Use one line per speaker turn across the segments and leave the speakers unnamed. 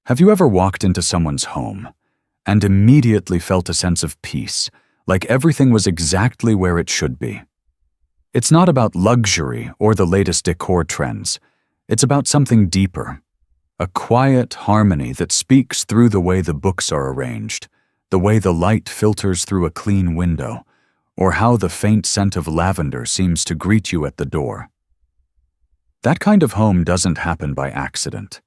Have you ever walked into someone's home and immediately felt a sense of peace, like everything was exactly where it should be? It's not about luxury or the latest decor trends. It's about something deeper. A quiet harmony that speaks through the way the books are arranged, the way the light filters through a clean window, or how the faint scent of lavender seems to greet you at the door. That kind of home doesn't happen by accident.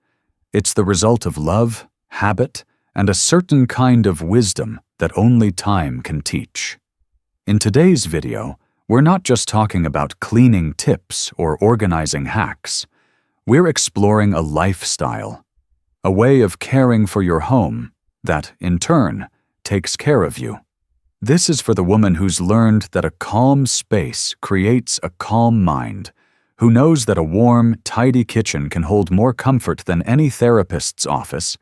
It's the result of love, habit, and a certain kind of wisdom that only time can teach. In today's video, we're not just talking about cleaning tips or organizing hacks. We're exploring a lifestyle, a way of caring for your home that, in turn, takes care of you. This is for the woman who's learned that a calm space creates a calm mind, who knows that a warm, tidy kitchen can hold more comfort than any therapist's office,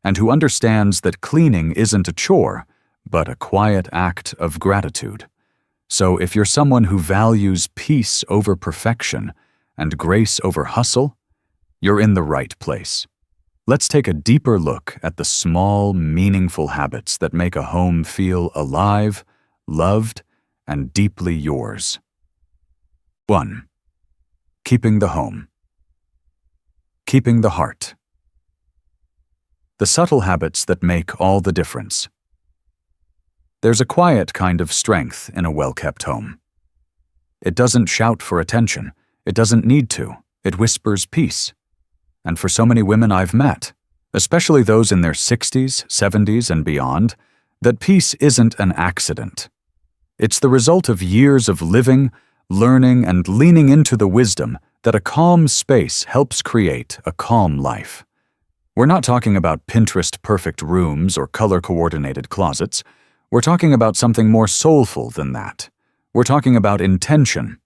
and who understands that cleaning isn't a chore, but a quiet act of gratitude. So if you're someone who values peace over perfection and grace over hustle, you're in the right place. Let's take a deeper look at the small, meaningful habits that make a home feel alive, loved, and deeply yours. 1. Keeping the home. Keeping the heart. The subtle habits that make all the difference. There's a quiet kind of strength in a well-kept home. It doesn't shout for attention. It doesn't need to. It whispers peace. And for so many women I've met, especially those in their 60s, 70s, and beyond, that peace isn't an accident. It's the result of years of living, learning, and leaning into the wisdom that a calm space helps create a calm life. We're not talking about Pinterest-perfect rooms or color-coordinated closets. We're talking about something more soulful than that. We're talking about intention.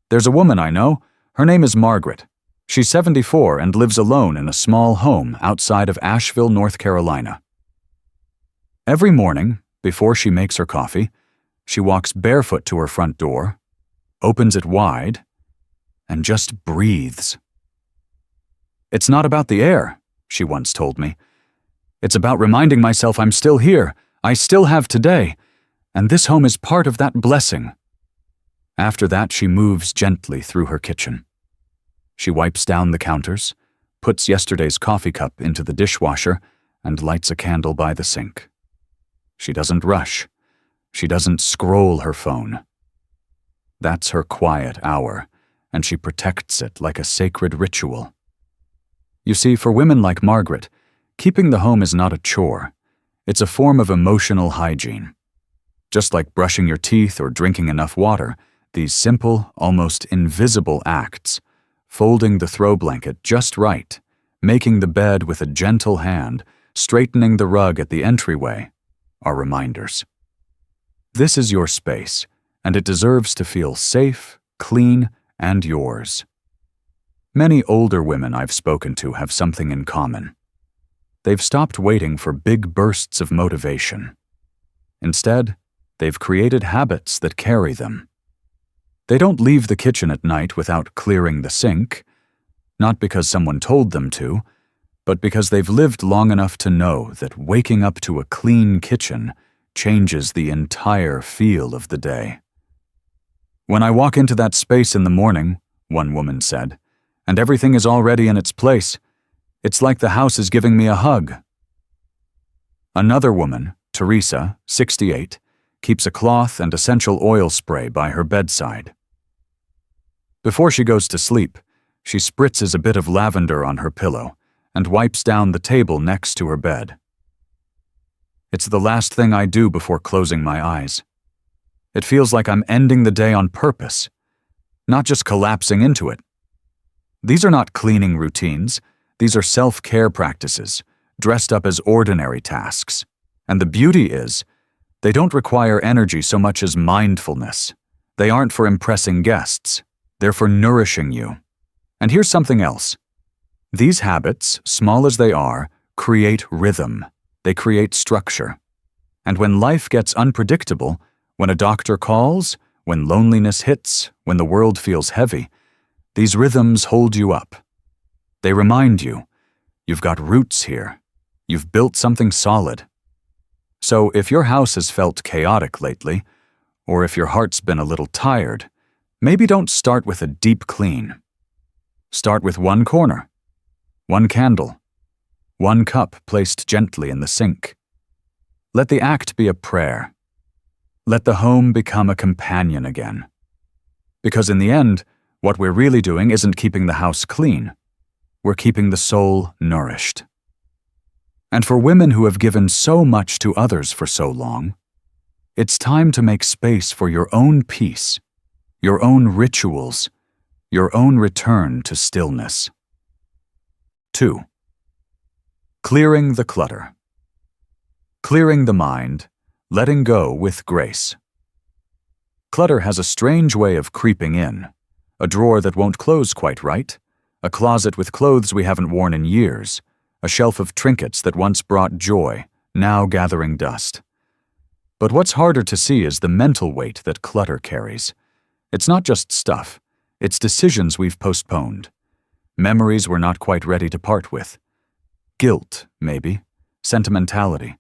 There's a woman I know. Her name is Margaret. She's 74 and lives alone in a small home outside of Asheville, North Carolina. Every morning, before she makes her coffee, she walks barefoot to her front door, opens it wide, and just breathes. "It's not about the air," she once told me. "It's about reminding myself I'm still here, I still have today, and this home is part of that blessing." After that, she moves gently through her kitchen. She wipes down the counters, puts yesterday's coffee cup into the dishwasher, and lights a candle by the sink. She doesn't rush. She doesn't scroll her phone. That's her quiet hour, and she protects it like a sacred ritual. You see, for women like Margaret, keeping the home is not a chore. It's a form of emotional hygiene. Just like brushing your teeth or drinking enough water, these simple, almost invisible acts, folding the throw blanket just right, making the bed with a gentle hand, straightening the rug at the entryway, are reminders. This is your space, and it deserves to feel safe, clean, and yours. Many older women I've spoken to have something in common. They've stopped waiting for big bursts of motivation. Instead, they've created habits that carry them. They don't leave the kitchen at night without clearing the sink, not because someone told them to, but because they've lived long enough to know that waking up to a clean kitchen changes the entire feel of the day. "When I walk into that space in the morning," one woman said, "and everything is already in its place, it's like the house is giving me a hug." Another woman, Teresa, 68, keeps a cloth and essential oil spray by her bedside. Before she goes to sleep, she spritzes a bit of lavender on her pillow and wipes down the table next to her bed. "It's the last thing I do before closing my eyes. It feels like I'm ending the day on purpose, not just collapsing into it." These are not cleaning routines. These are self-care practices, dressed up as ordinary tasks. And the beauty is, they don't require energy so much as mindfulness. They aren't for impressing guests. They're for nourishing you. And here's something else. These habits, small as they are, create rhythm. They create structure. And when life gets unpredictable, when a doctor calls, when loneliness hits, when the world feels heavy, these rhythms hold you up. They remind you, You've got roots here. You've built something solid. So if your house has felt chaotic lately, or if your heart's been a little tired, maybe don't start with a deep clean. Start with one corner, one candle, one cup placed gently in the sink. Let the act be a prayer. Let the home become a companion again. Because in the end, what we're really doing isn't keeping the house clean. We're keeping the soul nourished. And for women who have given so much to others for so long, it's time to make space for your own peace, your own rituals, your own return to stillness. 2. Clearing the clutter. Clearing the mind, letting go with grace. Clutter has a strange way of creeping in. A drawer that won't close quite right, a closet with clothes we haven't worn in years, a shelf of trinkets that once brought joy, now gathering dust. But what's harder to see is the mental weight that clutter carries. It's not just stuff, it's decisions we've postponed, memories we're not quite ready to part with, guilt, maybe, sentimentality,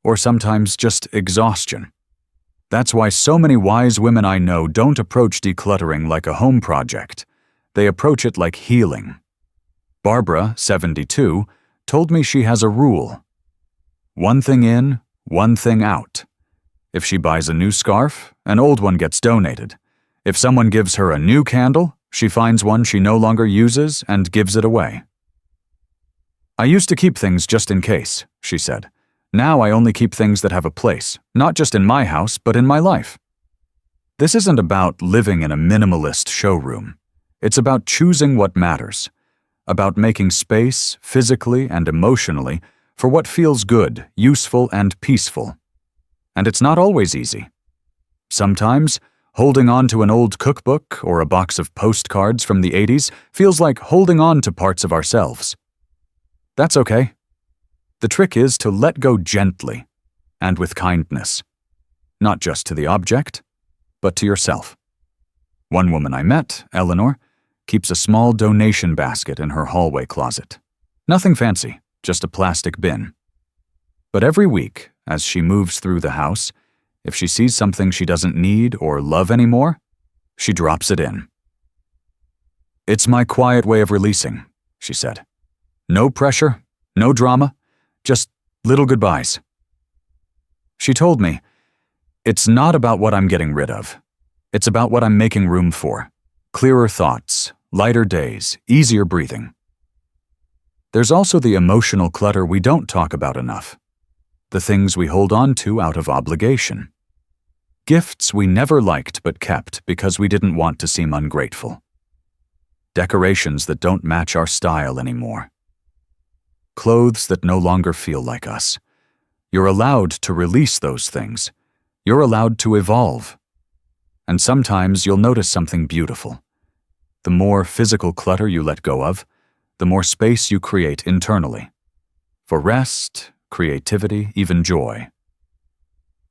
or sometimes just exhaustion. That's why so many wise women I know don't approach decluttering like a home project. They approach it like healing. Barbara, 72, told me she has a rule. One thing in, one thing out. If she buys a new scarf, an old one gets donated. If someone gives her a new candle, she finds one she no longer uses and gives it away. I used to keep things just in case, she said. Now I only keep things that have a place, not just in my house, but in my life. This isn't about living in a minimalist showroom. It's about choosing what matters, about making space, physically and emotionally, for what feels good, useful, and peaceful. And it's not always easy. Sometimes, holding on to an old cookbook or a box of postcards from the 80s feels like holding on to parts of ourselves. That's okay. The trick is to let go gently and with kindness, not just to the object, but to yourself. One woman I met, Eleanor, keeps a small donation basket in her hallway closet. Nothing fancy, just a plastic bin. But every week, as she moves through the house, if she sees something she doesn't need or love anymore, she drops it in. It's my quiet way of releasing, she said. No pressure, no drama, just little goodbyes. She told me, it's not about what I'm getting rid of. It's about what I'm making room for. Clearer thoughts, lighter days, easier breathing. There's also the emotional clutter we don't talk about enough. The things we hold on to out of obligation. Gifts we never liked but kept because we didn't want to seem ungrateful. Decorations that don't match our style anymore. Clothes that no longer feel like us. You're allowed to release those things. You're allowed to evolve. And sometimes you'll notice something beautiful. The more physical clutter you let go of, the more space you create internally. For rest, creativity, even joy.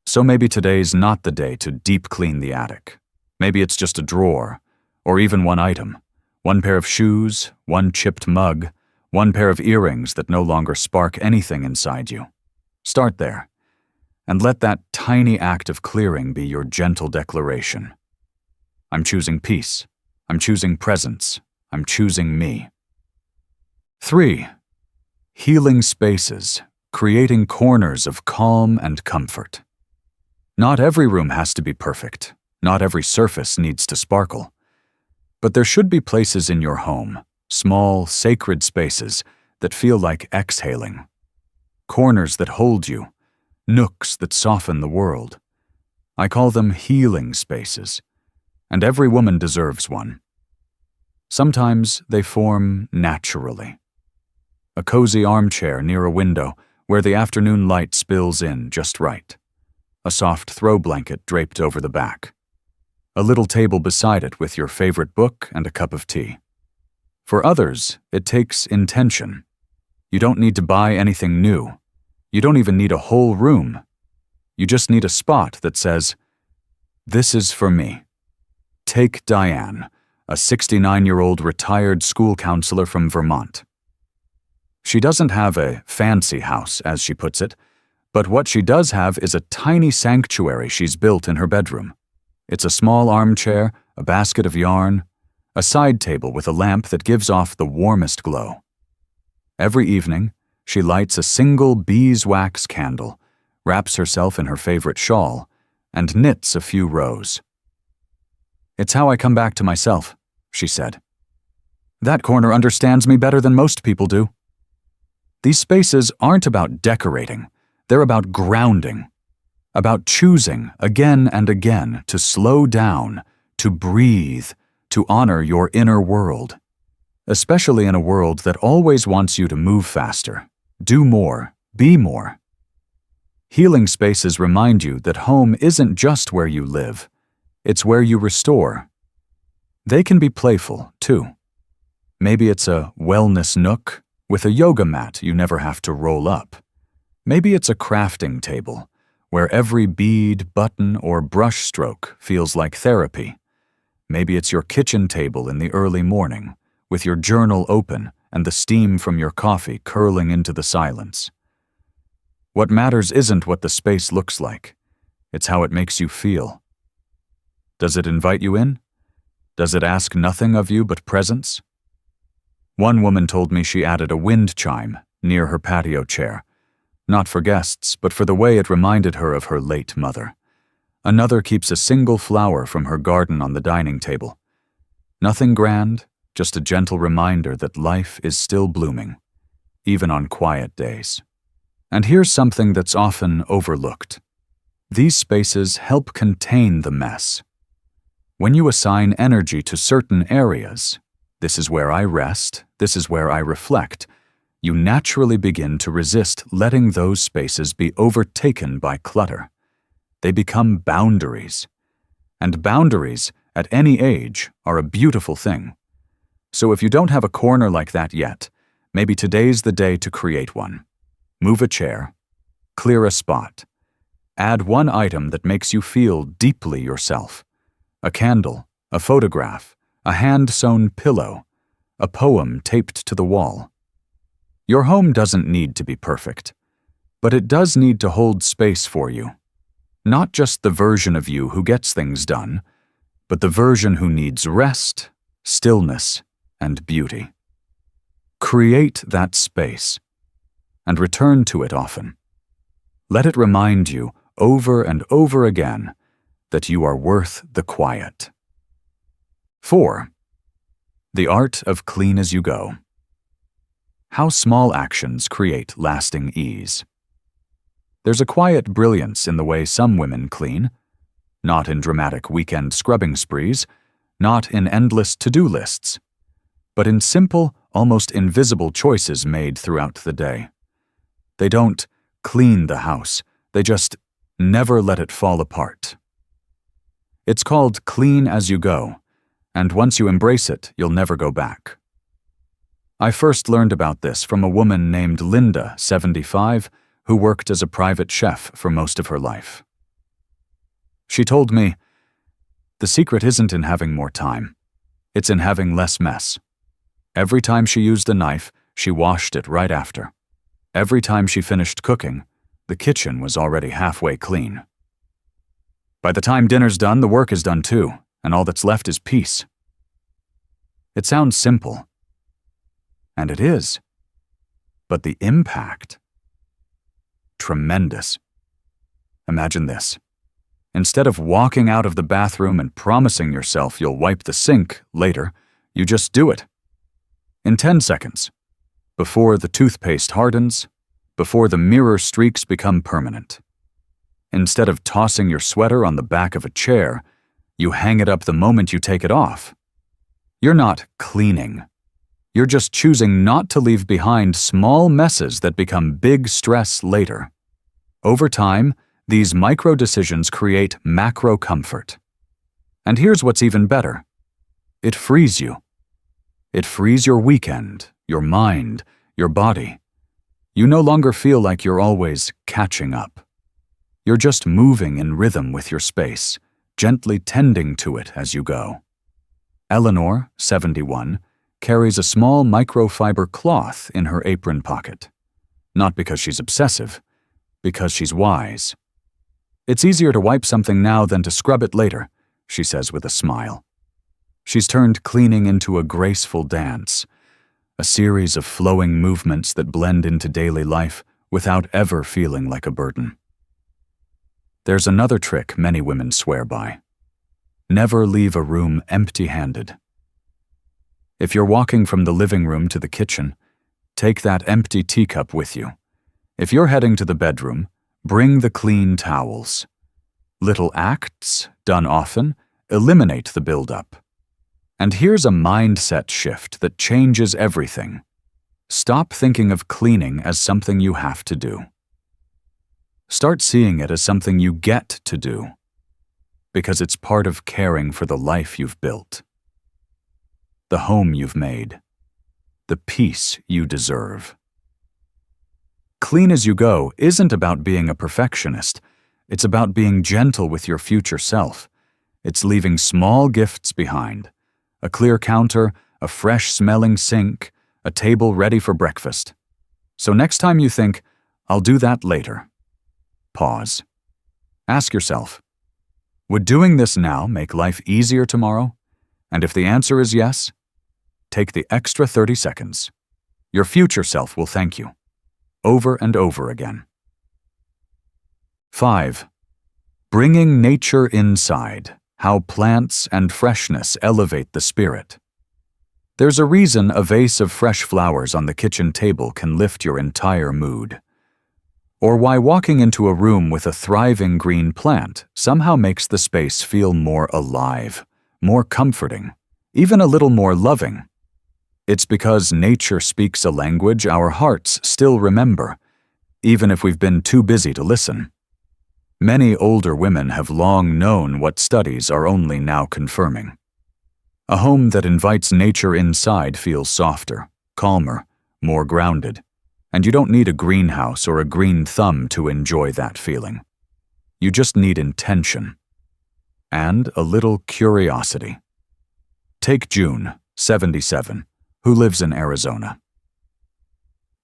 So maybe today's not the day to deep clean the attic. Maybe it's just a drawer, or even one item. One pair of shoes, one chipped mug, one pair of earrings that no longer spark anything inside you. Start there, and let that tiny act of clearing be your gentle declaration. I'm choosing peace. I'm choosing presence. I'm choosing me. 3. Healing spaces, creating corners of calm and comfort. Not every room has to be perfect. Not every surface needs to sparkle. But there should be places in your home, small, sacred spaces that feel like exhaling. Corners that hold you, nooks that soften the world. I call them healing spaces, and every woman deserves one. Sometimes they form naturally. A cozy armchair near a window where the afternoon light spills in just right. A soft throw blanket draped over the back. A little table beside it with your favorite book and a cup of tea. For others, it takes intention. You don't need to buy anything new. You don't even need a whole room. You just need a spot that says, "This is for me." Take Diane, a 69-year-old retired school counselor from Vermont. She doesn't have a fancy house, as she puts it, but what she does have is a tiny sanctuary she's built in her bedroom. It's a small armchair, a basket of yarn, a side table with a lamp that gives off the warmest glow. Every evening, she lights a single beeswax candle, wraps herself in her favorite shawl, and knits a few rows. "It's how I come back to myself," she said. "That corner understands me better than most people do." These spaces aren't about decorating, they're about grounding, about choosing again and again to slow down, to breathe, to honor your inner world, especially in a world that always wants you to move faster, do more, be more. Healing spaces remind you that home isn't just where you live, it's where you restore. They can be playful, too. Maybe it's a wellness nook with a yoga mat you never have to roll up. Maybe it's a crafting table where every bead, button, or brush stroke feels like therapy. Maybe it's your kitchen table in the early morning with your journal open and the steam from your coffee curling into the silence. What matters isn't what the space looks like, it's how it makes you feel. Does it invite you in? Does it ask nothing of you but presence? One woman told me she added a wind chime near her patio chair, not for guests, but for the way it reminded her of her late mother. Another keeps a single flower from her garden on the dining table. Nothing grand, just a gentle reminder that life is still blooming, even on quiet days. And here's something that's often overlooked. These spaces help contain the mess. When you assign energy to certain areas, this is where I rest, this is where I reflect, you naturally begin to resist letting those spaces be overtaken by clutter. They become boundaries. And boundaries, at any age, are a beautiful thing. So if you don't have a corner like that yet, maybe today's the day to create one. Move a chair, clear a spot, add one item that makes you feel deeply yourself. A candle, a photograph, a hand-sewn pillow, a poem taped to the wall. Your home doesn't need to be perfect, but it does need to hold space for you. Not just the version of you who gets things done, but the version who needs rest, stillness, and beauty. Create that space, and return to it often. Let it remind you over and over again that you are worth the quiet. 4. The art of clean as you go. How small actions create lasting ease. There's a quiet brilliance in the way some women clean, not in dramatic weekend scrubbing sprees, not in endless to-do lists, but in simple, almost invisible choices made throughout the day. They don't clean the house, they just never let it fall apart. It's called clean as you go, and once you embrace it, you'll never go back. I first learned about this from a woman named Linda, 75, who worked as a private chef for most of her life. She told me, "The secret isn't in having more time. It's in having less mess. Every time she used a knife, she washed it right after. Every time she finished cooking, the kitchen was already halfway clean. By the time dinner's done, the work is done too, and all that's left is peace." It sounds simple. And it is. But the impact? Tremendous. Imagine this. Instead of walking out of the bathroom and promising yourself you'll wipe the sink later, you just do it. In 10 seconds. Before the toothpaste hardens, before the mirror streaks become permanent. Instead of tossing your sweater on the back of a chair, you hang it up the moment you take it off. You're not cleaning. You're just choosing not to leave behind small messes that become big stress later. Over time, these micro decisions create macro comfort. And here's what's even better. It frees you. It frees your weekend, your mind, your body. You no longer feel like you're always catching up. You're just moving in rhythm with your space, gently tending to it as you go. Eleanor, 71, carries a small microfiber cloth in her apron pocket. Not because she's obsessive, because she's wise. "It's easier to wipe something now than to scrub it later," she says with a smile. She's turned cleaning into a graceful dance, a series of flowing movements that blend into daily life without ever feeling like a burden. There's another trick many women swear by. Never leave a room empty-handed. If you're walking from the living room to the kitchen, take that empty teacup with you. If you're heading to the bedroom, bring the clean towels. Little acts, done often, eliminate the buildup. And here's a mindset shift that changes everything. Stop thinking of cleaning as something you have to do. Start seeing it as something you get to do, because it's part of caring for the life you've built, the home you've made, the peace you deserve. Clean as you go isn't about being a perfectionist. It's about being gentle with your future self. It's leaving small gifts behind. A clear counter, a fresh-smelling sink, a table ready for breakfast. So next time you think, "I'll do that later," pause. Ask yourself, would doing this now make life easier tomorrow? And if the answer is yes, take the extra 30 seconds. Your future self will thank you, over and over again. 5. Bringing nature inside. How plants and freshness elevate the spirit. There's a reason a vase of fresh flowers on the kitchen table can lift your entire mood. Or why walking into a room with a thriving green plant somehow makes the space feel more alive, more comforting, even a little more loving. It's because nature speaks a language our hearts still remember, even if we've been too busy to listen. Many older women have long known what studies are only now confirming. A home that invites nature inside feels softer, calmer, more grounded, and you don't need a greenhouse or a green thumb to enjoy that feeling. You just need intention and a little curiosity. Take June, 77, who lives in Arizona.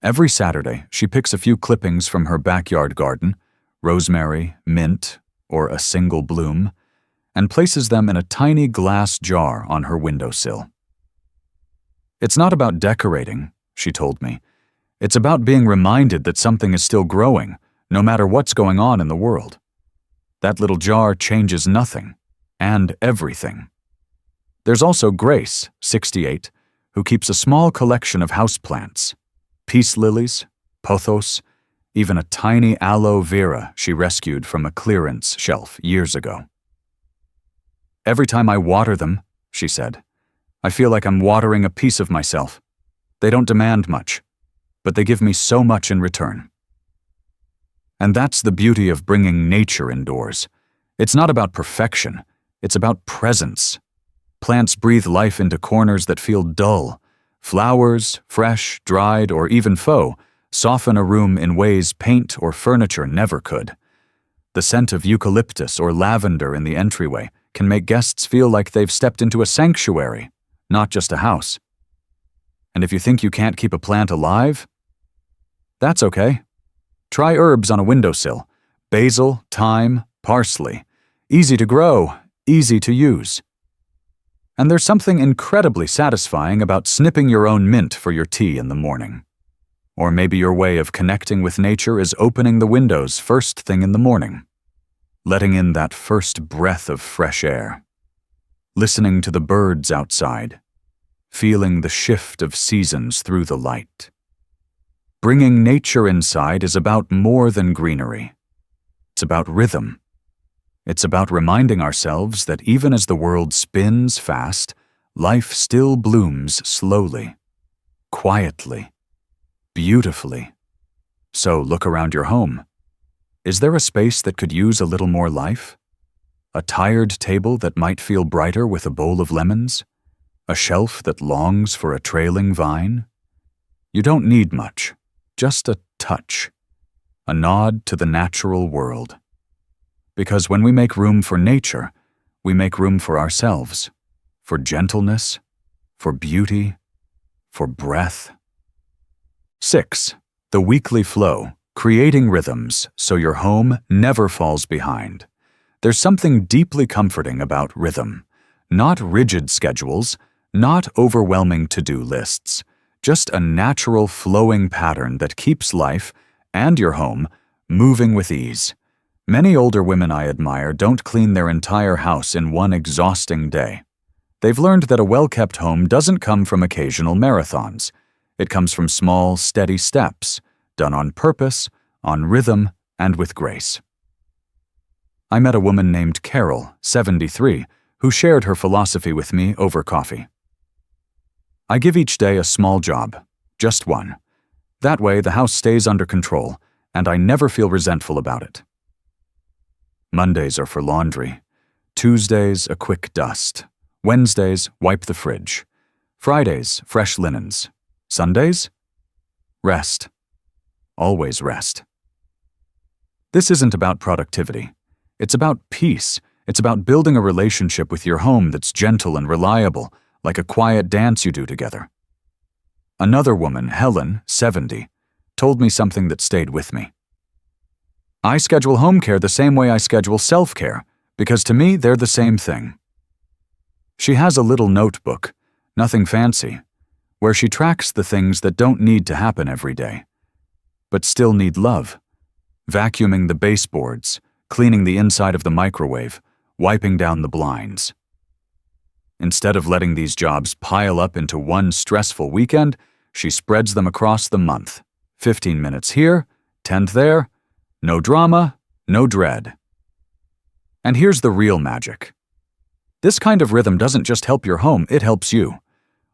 Every Saturday, she picks a few clippings from her backyard garden, rosemary, mint, or a single bloom, and places them in a tiny glass jar on her windowsill. "It's not about decorating," she told me. "It's about being reminded that something is still growing, no matter what's going on in the world. That little jar changes nothing, and everything." There's also Grace, 68, who keeps a small collection of houseplants, peace lilies, pothos, even a tiny aloe vera she rescued from a clearance shelf years ago. "Every time I water them," she said, "I feel like I'm watering a piece of myself. They don't demand much, but they give me so much in return." And that's the beauty of bringing nature indoors. It's not about perfection, it's about presence. Plants breathe life into corners that feel dull. Flowers, fresh, dried, or even faux, soften a room in ways paint or furniture never could. The scent of eucalyptus or lavender in the entryway can make guests feel like they've stepped into a sanctuary, not just a house. And if you think you can't keep a plant alive, that's okay. Try herbs on a windowsill. Basil, thyme, parsley. Easy to grow, easy to use. And there's something incredibly satisfying about snipping your own mint for your tea in the morning. Or maybe your way of connecting with nature is opening the windows first thing in the morning, letting in that first breath of fresh air, listening to the birds outside, feeling the shift of seasons through the light. Bringing nature inside is about more than greenery. It's about rhythm. It's about reminding ourselves that even as the world spins fast, life still blooms slowly, quietly, beautifully. So look around your home. Is there a space that could use a little more life? A tired table that might feel brighter with a bowl of lemons? A shelf that longs for a trailing vine? You don't need much, just a touch, a nod to the natural world. Because when we make room for nature, we make room for ourselves, for gentleness, for beauty, for breath. 6. The weekly flow, creating rhythms so your home never falls behind. There's something deeply comforting about rhythm. Not rigid schedules, not overwhelming to-do lists, just a natural flowing pattern that keeps life and your home moving with ease. Many older women I admire don't clean their entire house in one exhausting day. They've learned that a well-kept home doesn't come from occasional marathons. It comes from small, steady steps, done on purpose, on rhythm, and with grace. I met a woman named Carol, 73, who shared her philosophy with me over coffee. I give each day a small job, just one. That way the house stays under control, and I never feel resentful about it. Mondays are for laundry. Tuesdays, a quick dust. Wednesdays, wipe the fridge. Fridays, fresh linens. Sundays? Rest. Always rest. This isn't about productivity. It's about peace. It's about building a relationship with your home that's gentle and reliable, like a quiet dance you do together. Another woman, Helen, 70, told me something that stayed with me. I schedule home care the same way I schedule self-care, because to me they're the same thing. She has a little notebook, nothing fancy, where she tracks the things that don't need to happen every day, but still need love. Vacuuming the baseboards, cleaning the inside of the microwave, wiping down the blinds. Instead of letting these jobs pile up into one stressful weekend, she spreads them across the month. 15 minutes here, 10 there, no drama, no dread. And here's the real magic. This kind of rhythm doesn't just help your home, it helps you.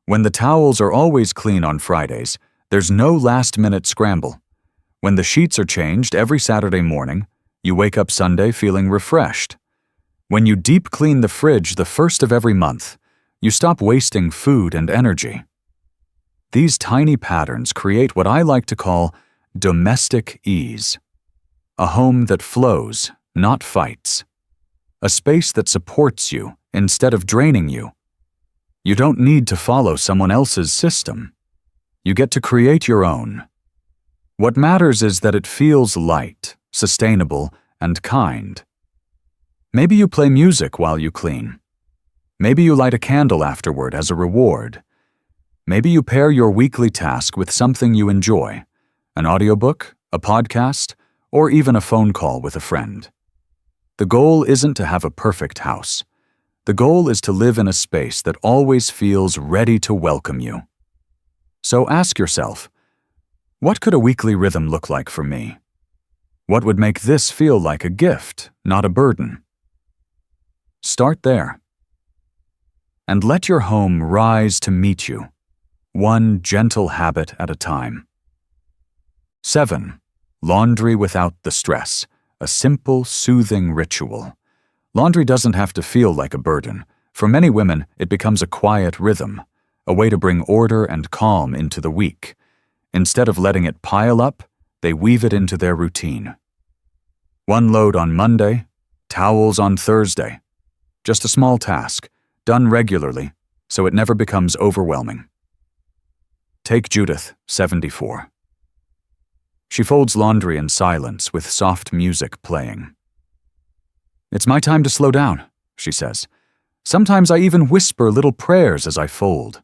When the towels are always clean on Fridays, there's no last-minute scramble. When the sheets are changed every Saturday morning, you wake up Sunday feeling refreshed. When you deep clean the fridge the first of every month, you stop wasting food and energy. These tiny patterns create what I like to call domestic ease. A home that flows, not fights. A space that supports you instead of draining you. You don't need to follow someone else's system. You get to create your own. What matters is that it feels light, sustainable, and kind. Maybe you play music while you clean. Maybe you light a candle afterward as a reward. Maybe you pair your weekly task with something you enjoy, an audiobook, a podcast, or even a phone call with a friend. The goal isn't to have a perfect house. The goal is to live in a space that always feels ready to welcome you. So ask yourself, what could a weekly rhythm look like for me? What would make this feel like a gift, not a burden? Start there. And let your home rise to meet you, one gentle habit at a time. 7. Laundry without the stress, a simple, soothing ritual. Laundry doesn't have to feel like a burden. For many women, it becomes a quiet rhythm, a way to bring order and calm into the week. Instead of letting it pile up, they weave it into their routine. One load on Monday, towels on Thursday. Just a small task, done regularly, so it never becomes overwhelming. Take Judith, 74. She folds laundry in silence with soft music playing. "It's my time to slow down," she says. "Sometimes I even whisper little prayers as I fold."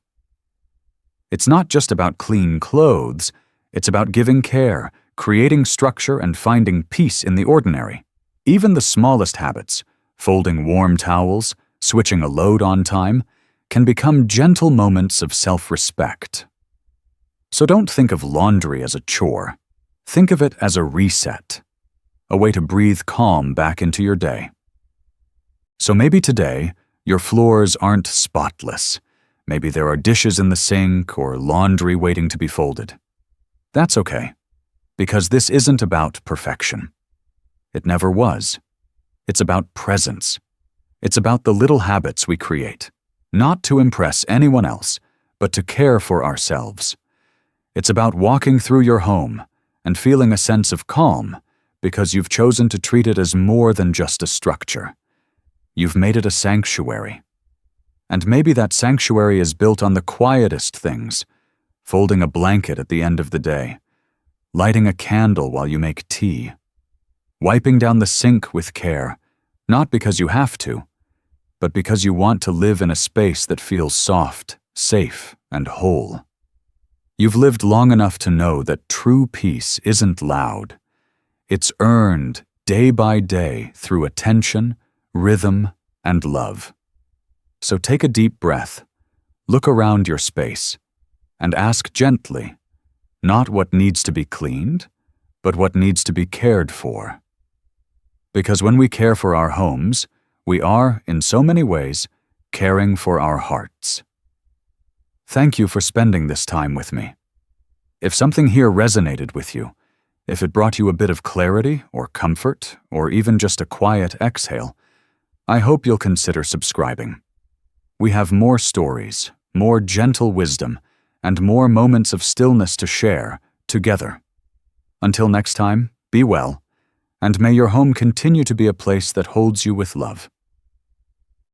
It's not just about clean clothes, it's about giving care, creating structure, and finding peace in the ordinary. Even the smallest habits, folding warm towels, switching a load on time, can become gentle moments of self-respect. So don't think of laundry as a chore. Think of it as a reset, a way to breathe calm back into your day. So maybe today, your floors aren't spotless. Maybe there are dishes in the sink or laundry waiting to be folded. That's okay, because this isn't about perfection. It never was. It's about presence. It's about the little habits we create, not to impress anyone else, but to care for ourselves. It's about walking through your home and feeling a sense of calm because you've chosen to treat it as more than just a structure. You've made it a sanctuary. And maybe that sanctuary is built on the quietest things, folding a blanket at the end of the day, lighting a candle while you make tea, wiping down the sink with care, not because you have to, but because you want to live in a space that feels soft, safe, and whole. You've lived long enough to know that true peace isn't loud. It's earned day by day through attention, rhythm, and love. So take a deep breath, look around your space, and ask gently, not what needs to be cleaned, but what needs to be cared for. Because when we care for our homes, we are, in so many ways, caring for our hearts. Thank you for spending this time with me. If something here resonated with you, if it brought you a bit of clarity or comfort, or even just a quiet exhale, I hope you'll consider subscribing. We have more stories, more gentle wisdom, and more moments of stillness to share together. Until next time, be well, and may your home continue to be a place that holds you with love.